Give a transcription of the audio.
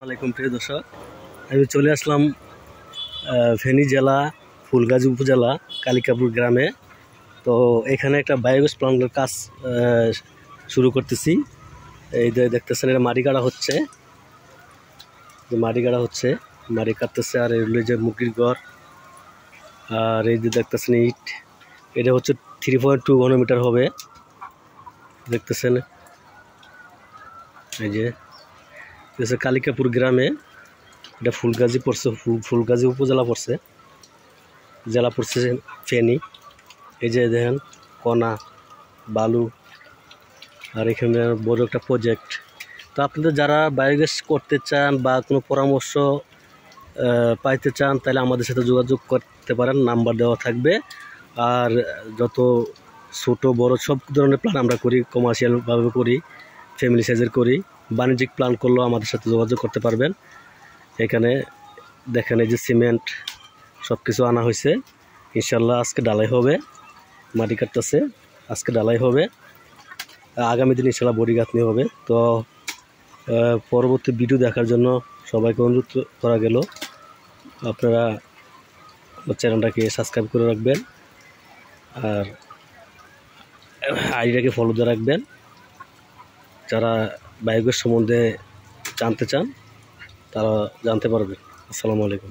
আসসালামাইকুম প্রিয় দর্শক, আমি চলে আসলাম ফেনী জেলা ফুলগাজী উপজেলা কালিকাপুর গ্রামে। তো এখানে একটা বায়োগ্যাস প্লান্টের কাজ শুরু করতেছি। এই যে দেখতেছেন, এটা মাটি কাটা হচ্ছে, মাটি কাটতেছে। আর এগুলো যে মুরগির ঘর, আর এই যে দেখতেছেন ইট, এটা হচ্ছে 3.2 ঘনমিটার হবে। দেখতেছেন এই যে কালিকাপুর গ্রামে, এটা ফুলগাজী পড়ছে, ফুলগাজী উপজেলা পড়ছে, জেলা পড়ছে ফেনী। এই যে দেখেন কণা বালু, আর এখানে বড় একটা প্রজেক্ট। তো আপনাদের যারা বায়োগ্যাস করতে চান বা কোনো পরামর্শ পাইতে চান, তাহলে আমাদের সাথে যোগাযোগ করতে পারেন, নাম্বার দেওয়া থাকবে। আর যত ছোট বড় সব ধরনের প্ল্যান আমরা করি, কমার্শিয়ালভাবে করি, ফ্যামিলি সাইজের করি। বাণিজ্যিক প্ল্যান করলেও আমাদের সাথে যোগাযোগ করতে পারবেন। এখানে দেখেন এই যে সিমেন্ট সব কিছু আনা হয়েছে, ইনশাল্লাহ আজকে ডালাই হবে। মাটি কাটতেছে, আজকে ডালাই হবে, আগামী দিন ইনশাল্লাহ বডি গাঁথনি হবে। তো পরবর্তী ভিডিও দেখার জন্য সবাইকে অনুরোধ করা গেল, আপনারা চ্যানেলটাকে সাবস্ক্রাইব করে রাখবেন, আর আইডিটাকে ফলো দিয়ে রাখবেন। যারা বায়োগ্যাস সম্বন্ধে জানতে চান তারা জানতে পারবেন। আসসালামু আলাইকুম।